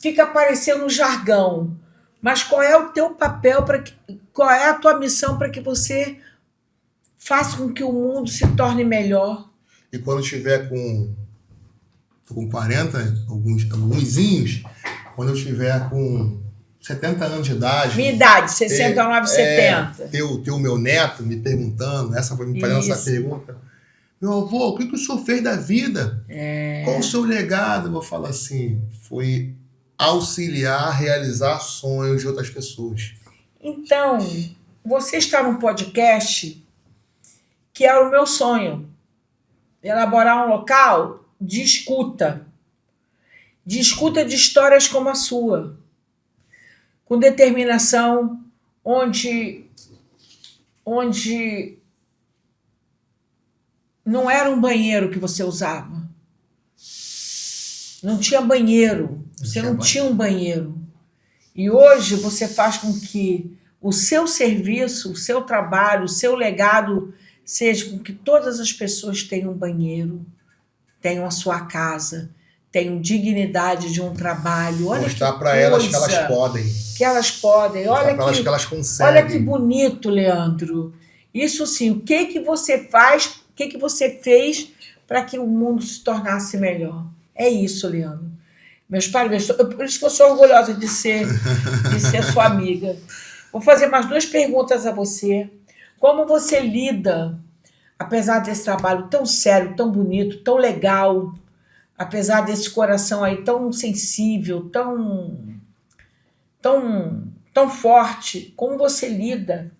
Fica parecendo um jargão. Mas qual é o teu papel, qual é a tua missão para que você faça com que o mundo se torne melhor? E quando estiver com 40, alguns, quando eu estiver com 70 anos de idade... Minha idade, 69, 70. Ter o meu neto me perguntando, me fazendo essa pergunta. Meu avô, o que o senhor fez da vida? Qual o seu legado? Eu vou falar assim, foi auxiliar, realizar sonhos de outras pessoas. Então, você está num podcast que era o meu sonho. Elaborar um local de escuta de histórias como a sua, com determinação, onde não era um banheiro que você usava. Não tinha banheiro. Você não tinha um banheiro. E hoje você faz com que o seu serviço, o seu trabalho, o seu legado seja com que todas as pessoas tenham um banheiro, tenham a sua casa, tenham dignidade de um trabalho. Olha, mostrar para elas que elas podem. Que elas podem. Olha para elas que elas conseguem. Olha que bonito, Leandro. Isso sim, o que você faz, o que você fez para que o mundo se tornasse melhor? É isso, Leandro. Meus pais, por isso que eu sou orgulhosa de ser sua amiga. Vou fazer mais 2 perguntas a você. Como você lida, apesar desse trabalho tão sério, tão bonito, tão legal, apesar desse coração aí tão sensível, tão forte, como você lida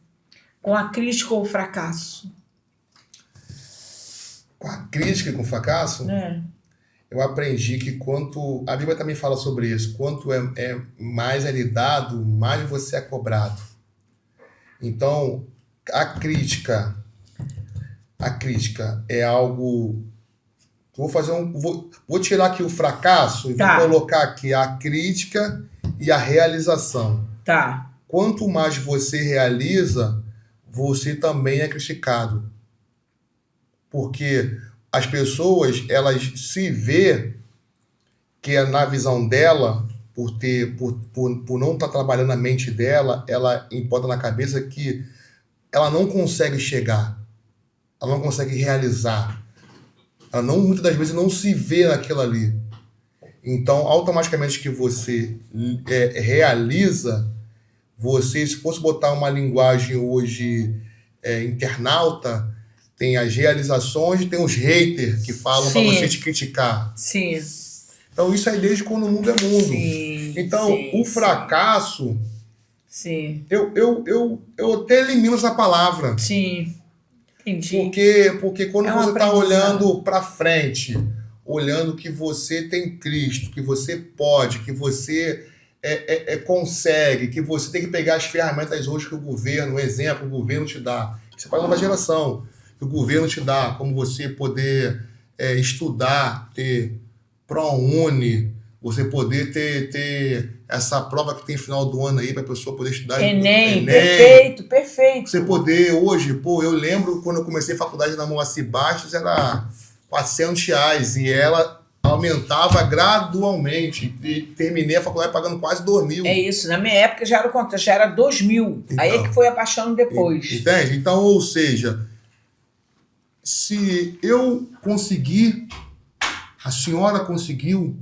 com a crítica ou o fracasso? Com a crítica e com o fracasso? Eu aprendi que a Bíblia também fala sobre isso, quanto mais é lidado, mais você é cobrado. Então, a crítica é algo... Vou tirar aqui o fracasso e vou colocar aqui a crítica e a realização. Tá. Quanto mais você realiza, você também é criticado. Porque as pessoas, elas se vê que na visão dela, por não estar trabalhando a mente dela, ela imputa na cabeça que ela não consegue chegar, ela não consegue realizar. Ela muitas das vezes não se vê naquilo ali. Então, automaticamente que você realiza, se fosse botar uma linguagem hoje internauta, tem as realizações e tem os haters que falam para você te criticar. Sim. Então, isso aí desde quando o mundo é mundo. Sim. Então, sim, o fracasso, sim, eu até elimino essa palavra. sim, entendi. Porque quando É um você está aprendizado. olhando para frente, olhando que você tem Cristo, que você pode, que você consegue, que você tem que pegar as ferramentas hoje que o governo, um exemplo, o governo te dá. Isso é para a nova geração. Que o governo te dá, como você poder estudar, ter ProUni, você poder ter essa prova que tem final do ano aí para a pessoa poder estudar. Enem, perfeito. Você poder, hoje, eu lembro quando eu comecei a faculdade na Moacir Bastos, era R$400, e ela aumentava gradualmente, e terminei a faculdade pagando quase 2.000. É isso, na minha época já era o quanto? Já era 2.000, Então, aí é que foi abaixando depois. Entende? Então, ou seja, se eu conseguir, a senhora conseguiu,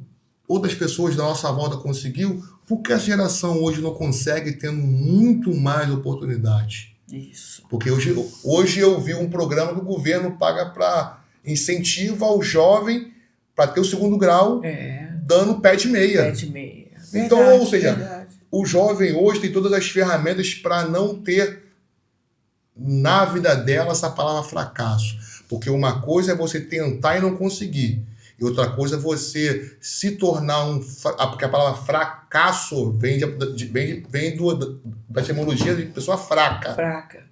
outras pessoas da nossa volta conseguiu, por que a geração hoje não consegue tendo muito mais oportunidade? Isso. Porque hoje eu vi um programa que o governo paga para incentivar o jovem para ter o segundo grau, dando pé de meia. Pé de meia. Então, Verdade, ou seja, verdade. o jovem hoje tem todas as ferramentas para não ter na vida dela essa palavra fracasso. Porque uma coisa é você tentar e não conseguir. E outra coisa é você se tornar porque a palavra fracasso vem da etimologia de pessoa fraca. Fraca.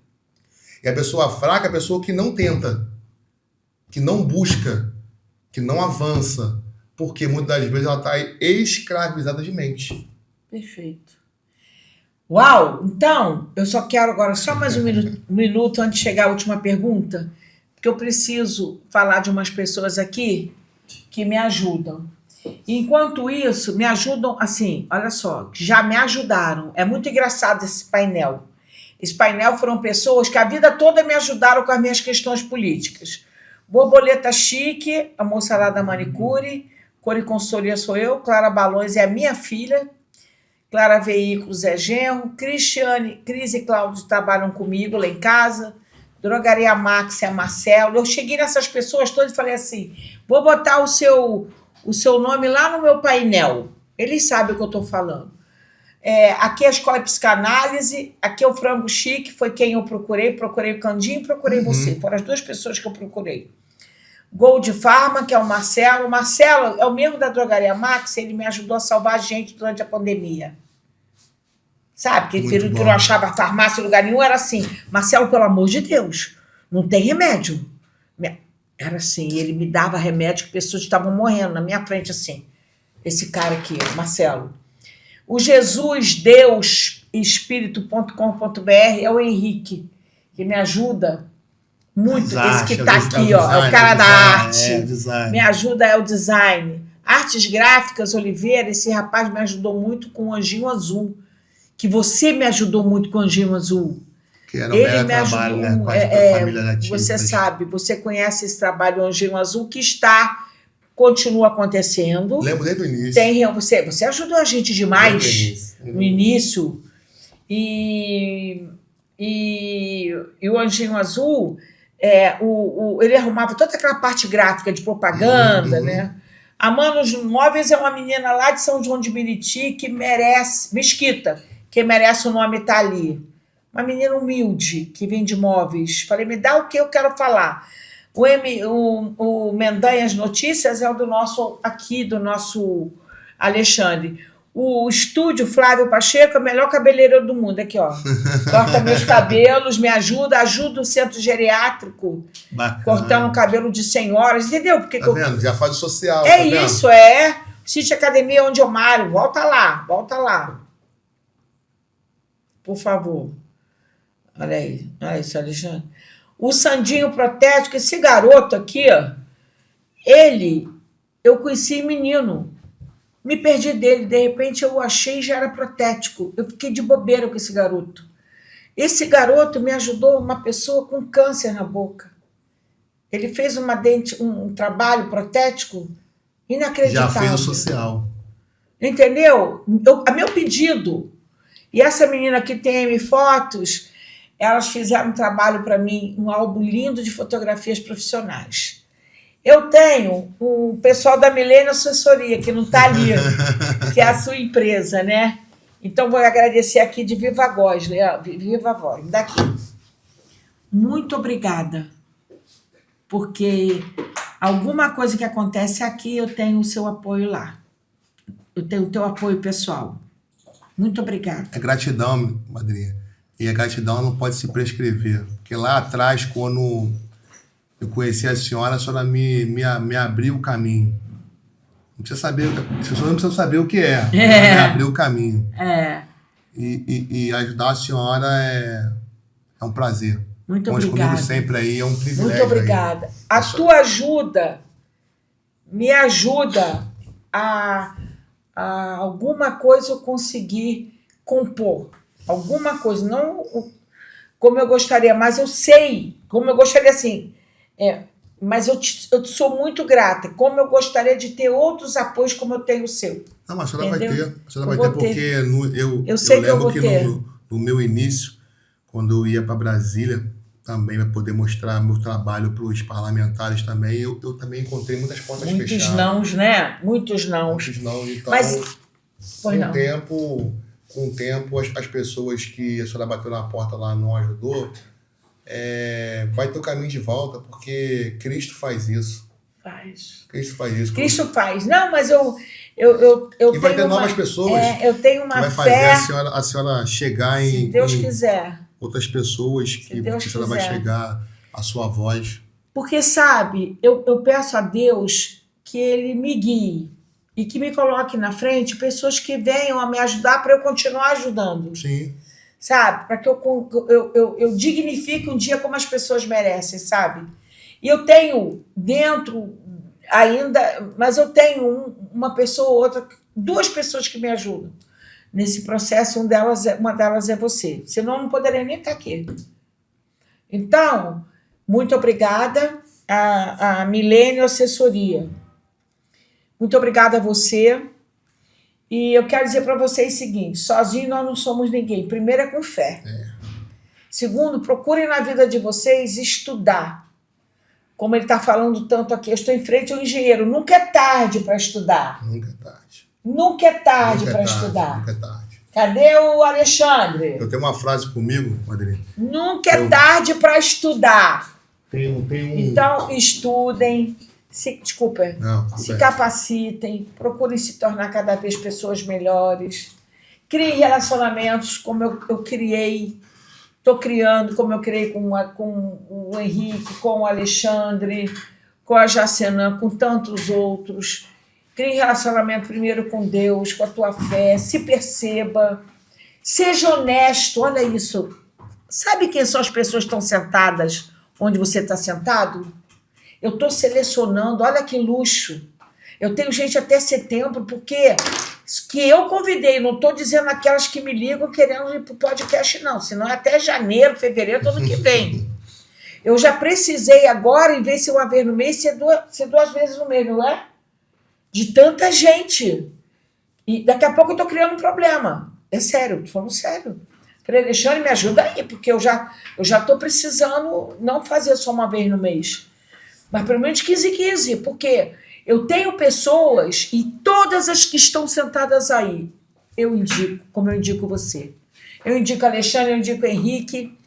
E a pessoa fraca é a pessoa que não tenta, que não busca, que não avança. Porque muitas das vezes ela está escravizada de mente. Perfeito. Uau! Então, eu só quero agora só mais um minuto antes de chegar à última pergunta, porque eu preciso falar de umas pessoas aqui que me ajudam. Enquanto isso, me ajudam, assim, olha só, já me ajudaram. É muito engraçado esse painel. Esse painel foram pessoas que a vida toda me ajudaram com as minhas questões políticas. Borboleta Chique, a moça lá da manicure, Cori Consultoria sou eu, Clara Balões é a minha filha, Clara Veículos é genro, Cristiane, Cris e Cláudio trabalham comigo lá em casa, Drogaria Max é Marcelo. Eu cheguei nessas pessoas todas e falei assim, vou botar o seu nome lá no meu painel. Eles sabem o que eu estou falando. Aqui é a Escola de Psicanálise, aqui é o Frango Chique, foi quem eu procurei o Candinho e procurei você. Foram as duas pessoas que eu procurei. Gold Pharma, que é o Marcelo. O Marcelo é o mesmo da Drogaria Max, ele me ajudou a salvar a gente durante a pandemia. Sabe? Aquele período que eu não achava farmácia em lugar nenhum, era assim, Marcelo, pelo amor de Deus, não tem remédio. Era assim, ele me dava remédio que pessoas estavam morrendo na minha frente, assim. Esse cara aqui, Marcelo. O Jesus, Deus, Espírito.com.br é o Henrique, que me ajuda muito. Esse que está aqui, ó, é o cara da arte. Me ajuda, é o design. Artes Gráficas, Oliveira, esse rapaz me ajudou muito com o Anjinho Azul, que você me ajudou muito com o Anjinho Azul. Que era um mega trabalho, né? Com a família da você sabe, você conhece esse trabalho, o Anjinho Azul, que continua acontecendo. Lembro desde o início. Você ajudou a gente demais no início. E o Anjinho Azul, ele arrumava toda aquela parte gráfica de propaganda, né? A Manos Móveis é uma menina lá de São João de Meriti que merece, Mesquita, que merece o nome estar ali. Uma menina humilde que vende móveis. Falei, me dá o que eu quero falar. O Mendanhas Notícias é o do nosso Alexandre. O estúdio Flávio Pacheco é o melhor cabeleireiro do mundo. Aqui, ó. Corta meus cabelos, me ajuda o centro geriátrico. Bacana. Cortando o cabelo de senhoras, entendeu? Porque tá vendo? Já faz o social. É isso, City Academia, onde eu moro. Volta lá. Por favor. Olha isso, Alexandre. O Sandinho Protético, esse garoto aqui, ó, eu conheci menino. Me perdi dele, de repente eu achei e já era protético. Eu fiquei de bobeira com esse garoto. Esse garoto me ajudou uma pessoa com câncer na boca. Ele fez um trabalho protético inacreditável. Já fez o social. Entendeu? A meu pedido. E essa menina aqui tem M Fotos, elas fizeram um trabalho para mim, um álbum lindo de fotografias profissionais. Eu tenho o pessoal da Milênio Assessoria, que não está ali, que é a sua empresa, né? Então, vou agradecer aqui de viva voz, viva voz, daqui. Muito obrigada, porque alguma coisa que acontece aqui, eu tenho o seu apoio lá. Eu tenho o teu apoio pessoal. Muito obrigada. É gratidão, madrinha. E a gratidão não pode se prescrever. Porque lá atrás, quando eu conheci a senhora me abriu o caminho. Não precisa saber, as pessoas não precisam saber o que é. Me abriu o caminho. E ajudar a senhora é um prazer. Muito Conte obrigada. comigo sempre aí, é um privilégio. Muito obrigada. Aí. A tua ajuda me ajuda a alguma coisa eu conseguir compor. Alguma coisa. Não como eu gostaria, mas eu sei. Como eu gostaria, assim. Mas eu te sou muito grata. Como eu gostaria de ter outros apoios como eu tenho o seu. Não, mas a senhora vai ter. A senhora Eu vai vou ter, porque eu sei que eu lembro vou ter. No meu início, quando eu ia para Brasília, também para poder mostrar meu trabalho para os parlamentares também, eu também encontrei muitas portas fechadas. Muitos nãos, né? Muitos nãos. Muitos não. Então, Mas, com o tempo, as pessoas que a senhora bateu na porta lá não ajudou, vai ter o caminho de volta, porque Cristo faz isso. Cristo faz isso. Cristo faz. Não, mas eu e vai ter novas pessoas. Eu tenho uma vai fé. fazer a senhora chegar Se Deus quiser. Outras pessoas que a senhora vai chegar a sua voz. Porque, sabe, eu peço a Deus que Ele me guie e que me coloque na frente pessoas que venham a me ajudar para eu continuar ajudando. Sim. Sabe? Para que eu dignifique um dia como as pessoas merecem, sabe? E eu tenho dentro ainda, mas eu tenho uma pessoa ou outra, 2 pessoas que me ajudam nesse processo. Uma delas é você. Senão eu não poderia nem estar aqui. Então, muito obrigada a Milênio Assessoria. Muito obrigada a você. E eu quero dizer para vocês o seguinte: sozinho nós não somos ninguém. Primeiro é com fé. Segundo, procurem na vida de vocês estudar. Como ele está falando tanto aqui, eu estou em frente ao engenheiro. Nunca é tarde para estudar. Nunca é tarde. Nunca é tarde para estudar. Nunca é tarde. Cadê o Alexandre? Eu tenho uma frase comigo, Madrinha. Nunca é tarde para estudar. Tem Então, estudem, se capacitem, procurem se tornar cada vez pessoas melhores. Criem relacionamentos como eu criei. Estou criando, como eu criei com o Henrique, com o Alexandre, com a Jacenã, com tantos outros. Crie relacionamento primeiro com Deus, com a tua fé, se perceba, seja honesto, olha isso. Sabe quem são as pessoas que estão sentadas onde você está sentado? Eu estou selecionando, olha que luxo. Eu tenho gente até setembro, porque que eu convidei, não estou dizendo aquelas que me ligam querendo ir para o podcast, não, senão é até janeiro, fevereiro, todo ano que vem. Eu já precisei agora, em vez de ser uma vez no mês, ser 2 vezes no mês, não é? De tanta gente. E daqui a pouco eu estou criando um problema. É sério, estou falando sério. Falei, Alexandre, me ajuda aí, porque eu já estou precisando não fazer só uma vez no mês, mas pelo menos 15, porque eu tenho pessoas, e todas as que estão sentadas aí, eu indico, como eu indico você. Eu indico Alexandre, eu indico Henrique,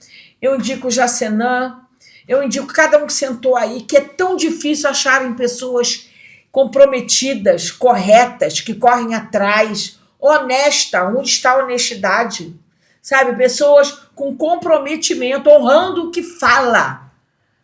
eu indico Jacenã, eu indico cada um que sentou aí, que é tão difícil acharem pessoas comprometidas, corretas, que correm atrás, honesta, onde está a honestidade? Sabe, pessoas com comprometimento, honrando o que fala.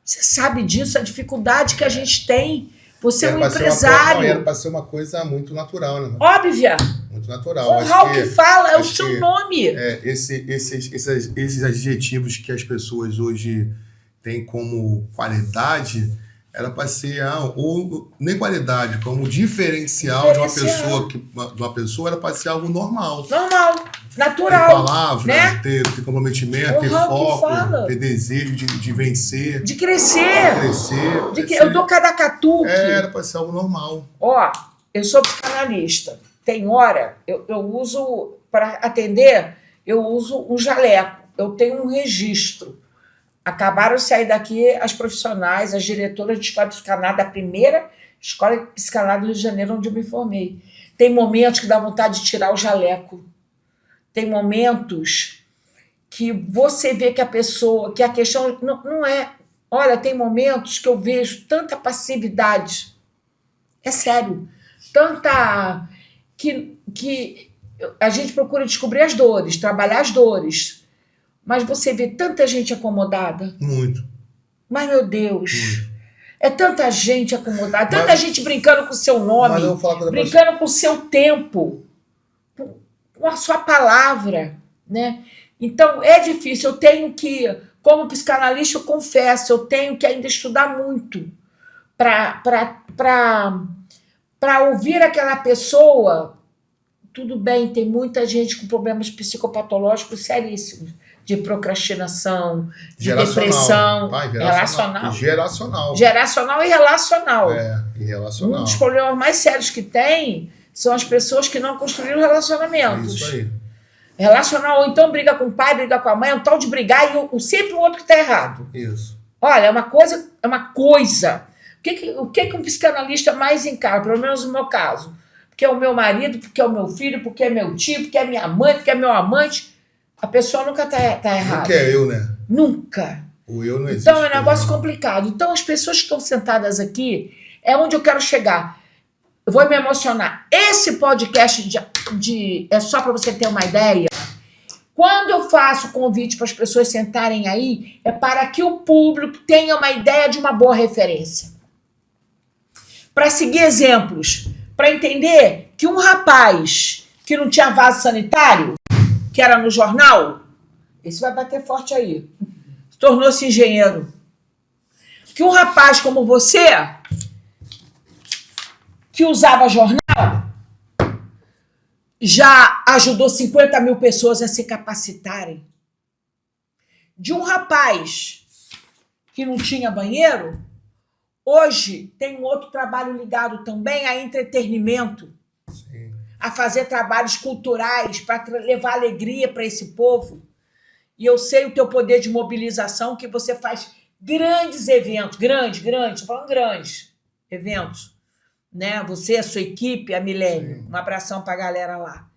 Você sabe disso, a dificuldade que a gente tem. Você é um empresário. Era para ser uma coisa muito natural, né? Óbvia. Muito natural. Honrar o que fala, é o seu nome. Esses adjetivos que as pessoas hoje têm como qualidade, era para ser, ou nem qualidade, como diferencial de uma pessoa, era para ser algo normal. Normal, natural. Ter palavras, né? ter comprometimento, ter foco, ter desejo de vencer. De crescer. Eu dou cada catuque. Era para ser algo normal. Ó, eu sou psicanalista. Tem hora, eu uso, para atender, eu uso um jaleco. Eu tenho um registro. Acabaram de sair daqui as profissionais, as diretoras de escola de psicanálise, da primeira escola de psicanálise do Rio de Janeiro, onde eu me formei. Tem momentos que dá vontade de tirar o jaleco. Tem momentos que você vê que a pessoa, que a questão não é... Olha, tem momentos que eu vejo tanta passividade. É sério. Tanta... que a gente procura descobrir as dores, trabalhar as dores. Mas você vê tanta gente acomodada. Muito. Mas, meu Deus, Muito. é tanta gente acomodada, tanta gente brincando com o seu nome, Mas eu vou falar com brincando com o seu tempo, com a sua palavra, né? Então, é difícil. Eu tenho que, como psicanalista, eu confesso, eu tenho que ainda estudar muito para ouvir aquela pessoa. Tudo bem, tem muita gente com problemas psicopatológicos seríssimos, de procrastinação, de depressão, geracional e relacional. E relacional. Um dos problemas mais sérios que tem são as pessoas que não construíram relacionamentos. Isso aí. Relacional, ou então briga com o pai, briga com a mãe, é um tal de brigar e sempre o outro que está errado. Isso. Olha, é uma coisa. O que um psicanalista mais encara, pelo menos no meu caso? Porque é o meu marido, porque é o meu filho, porque é meu tio, porque é minha mãe, porque é meu amante. A pessoa nunca tá errada. Nunca é eu, né? Nunca. O eu não existe. Então é um negócio complicado. Então as pessoas que estão sentadas aqui, é onde eu quero chegar. Eu vou me emocionar. Esse podcast é só para você ter uma ideia. Quando eu faço o convite para as pessoas sentarem aí, é para que o público tenha uma ideia de uma boa referência. Para seguir exemplos. Para entender que um rapaz que não tinha vaso sanitário, que era no jornal, esse vai bater forte aí, tornou-se engenheiro. Que um rapaz como você, que usava jornal, já ajudou 50 mil pessoas a se capacitarem. De um rapaz que não tinha banheiro, hoje tem um outro trabalho ligado também a entretenimento. Sim. A fazer trabalhos culturais para levar alegria para esse povo. E eu sei o teu poder de mobilização, que você faz grandes eventos, grandes, estou falando grandes eventos, né? Você, a sua equipe, a Milênio. Um abração para a galera lá.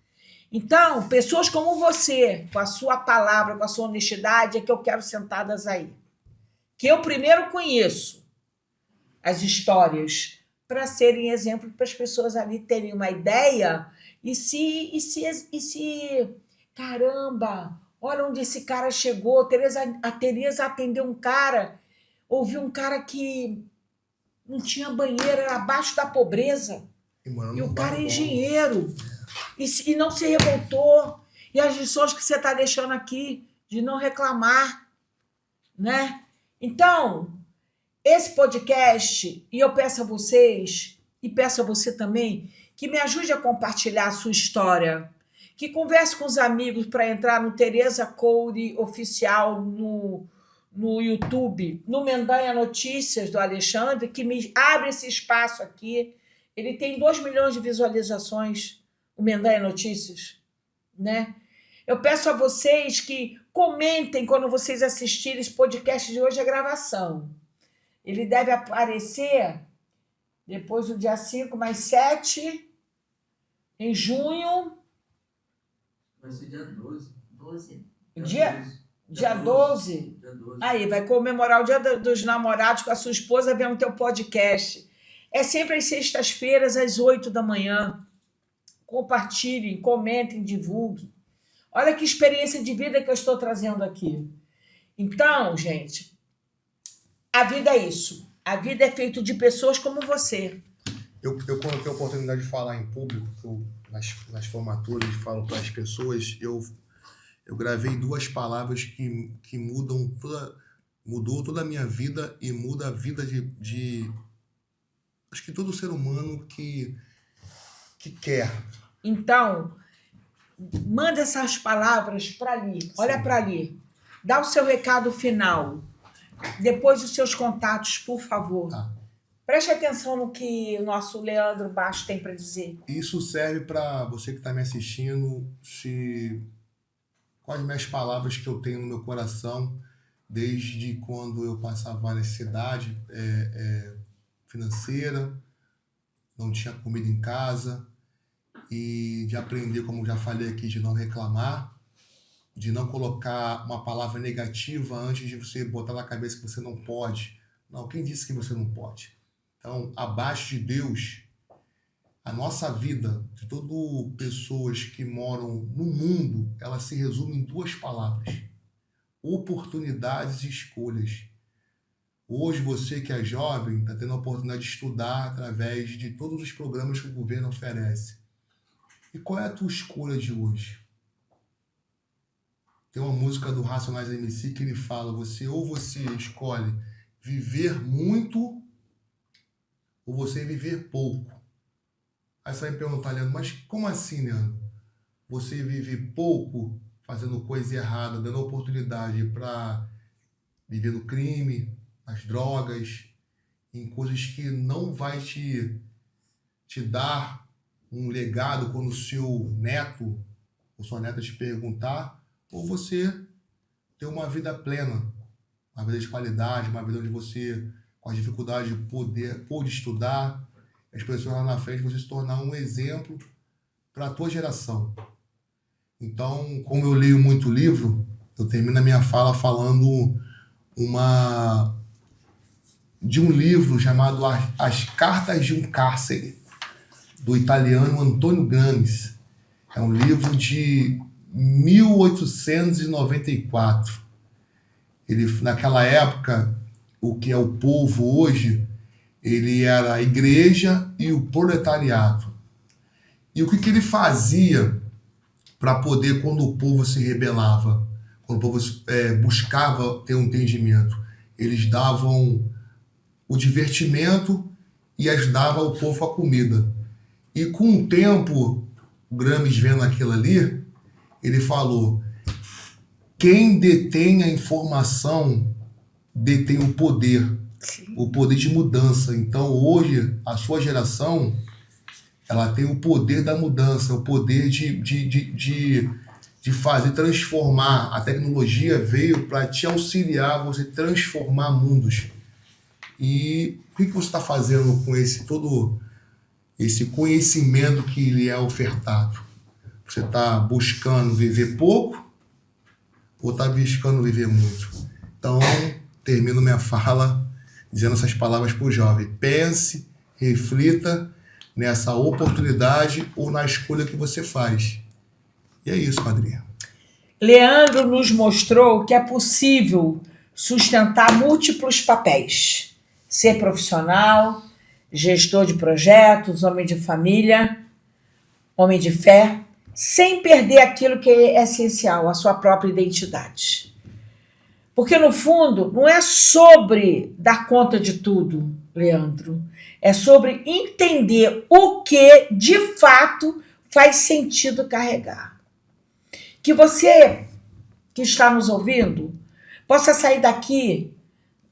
Então, pessoas como você, com a sua palavra, com a sua honestidade, é que eu quero sentadas aí. Que eu primeiro conheço as histórias para serem exemplo para as pessoas ali terem uma ideia e se caramba, olha onde esse cara chegou. A Tereza atendeu um cara, ouviu um cara que não tinha banheiro, era abaixo da pobreza. E o cara é engenheiro. E não se revoltou. E as lições que você está deixando aqui, de não reclamar, né? Então, esse podcast, e eu peço a vocês, e peço a você também, que me ajude a compartilhar a sua história, que converse com os amigos para entrar no Tereza Coure Oficial no YouTube, no Mendanha Notícias do Alexandre, que me abre esse espaço aqui. Ele tem 2 milhões de visualizações, o Mendanha Notícias, né? Eu peço a vocês que comentem quando vocês assistirem esse podcast de hoje, a gravação. Ele deve aparecer depois do dia 5 mais 7, em junho. Vai ser dia 12. Dia 12? Aí, vai comemorar o Dia dos Namorados com a sua esposa vendo o teu podcast. É sempre às sextas-feiras, às 8 da manhã. Compartilhem, comentem, divulguem. Olha que experiência de vida que eu estou trazendo aqui. Então, gente, a vida é isso. A vida é feita de pessoas como você. Eu quando tenho a oportunidade de falar em público, nas formaturas, falo para as pessoas, eu gravei 2 palavras que mudou toda a minha vida e muda a vida de acho que todo ser humano que quer. Então, manda essas palavras para ali. Olha para ali. Dá o seu recado final. Depois os seus contatos, por favor. Tá. Preste atenção no que o nosso Leandro Baixo tem para dizer. Isso serve para você que está me assistindo, com as minhas palavras que eu tenho no meu coração, desde quando eu passava necessidade financeira, não tinha comida em casa, e de aprender, como já falei aqui, de não reclamar, de não colocar uma palavra negativa antes de você botar na cabeça que você não pode. Não, quem disse que você não pode? Então, abaixo de Deus, a nossa vida, de todas pessoas que moram no mundo, ela se resume em 2 palavras: oportunidades e escolhas. Hoje, você que é jovem, está tendo a oportunidade de estudar através de todos os programas que o governo oferece. E qual é a tua escolha de hoje? Tem uma música do Racionais MC que ele fala: você escolhe viver muito ou você viver pouco. Aí você vai me perguntar, Leandro, mas como assim, Leandro? Você vive pouco fazendo coisa errada, dando oportunidade para viver no crime, nas drogas, em coisas que não vai te dar um legado quando o seu neto ou sua neta te perguntar, ou você ter uma vida plena, uma vida de qualidade, uma vida onde você, com a dificuldade de pôde estudar, as pessoas lá na frente, você se tornar um exemplo para a tua geração. Então, como eu leio muito livro, eu termino a minha fala falando de um livro chamado As Cartas de um Cárcere, do italiano Antonio Gramsci. É um livro de 1894. Ele, naquela época, o que é o povo hoje, ele era a igreja e o proletariado. E o que ele fazia para poder, quando o povo se rebelava, quando o povo buscava ter um entendimento, eles davam o divertimento e ajudavam o povo a comida. E com o tempo, o Gramsci vendo aquilo ali, ele falou: quem detém a informação detém o poder. Sim. O poder de mudança. Então, hoje, a sua geração, ela tem o poder da mudança, o poder de fazer, transformar. A tecnologia veio para te auxiliar a você transformar mundos. E o que você está fazendo com todo esse conhecimento que lhe é ofertado? Você está buscando viver pouco ou está buscando viver muito? Então, termino minha fala dizendo essas palavras para o jovem: pense, reflita nessa oportunidade ou na escolha que você faz. E é isso, padrinho. Leandro nos mostrou que é possível sustentar múltiplos papéis: ser profissional, gestor de projetos, homem de família, homem de fé, sem perder aquilo que é essencial, a sua própria identidade. Porque, no fundo, não é sobre dar conta de tudo, Leandro. É sobre entender o que, de fato, faz sentido carregar. Que você, que está nos ouvindo, possa sair daqui,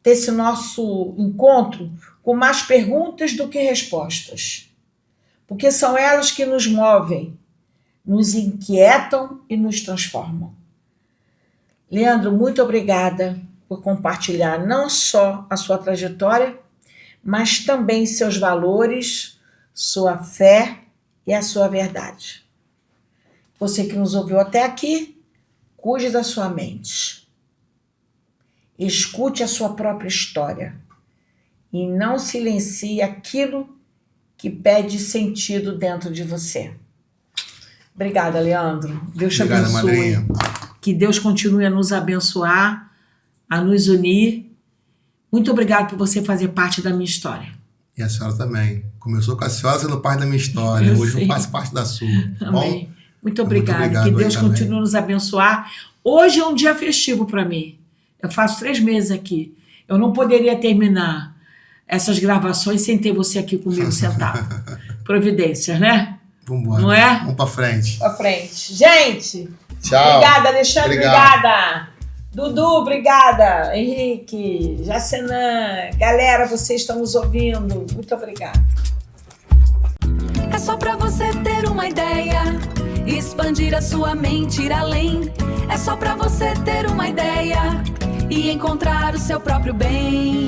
desse nosso encontro, com mais perguntas do que respostas. Porque são elas que nos movem, nos inquietam e nos transformam. Leandro, muito obrigada por compartilhar não só a sua trajetória, mas também seus valores, sua fé e a sua verdade. Você que nos ouviu até aqui, cuide da sua mente. Escute a sua própria história e não silencie aquilo que pede sentido dentro de você. Obrigada, Leandro. Deus te abençoe. Madrinha. Que Deus continue a nos abençoar, a nos unir. Muito obrigado por você fazer parte da minha história. E a senhora também. Começou com a senhora sendo parte da minha história. Hoje eu faço parte da sua. Tá Amém. Bom? Muito obrigado. Que Deus continue a nos abençoar. Hoje é um dia festivo para mim. Eu faço 3 meses aqui. Eu não poderia terminar essas gravações sem ter você aqui comigo sentado. Providências, né? Vamos embora. Não é? Vamos para frente. Para frente. Gente, tchau. Obrigada, Alexandre. Obrigada. Dudu, obrigada. Henrique, Jacenã, galera, vocês estão nos ouvindo. Muito obrigada. É só pra você ter uma ideia, expandir a sua mente, ir além. É só pra você ter uma ideia e encontrar o seu próprio bem.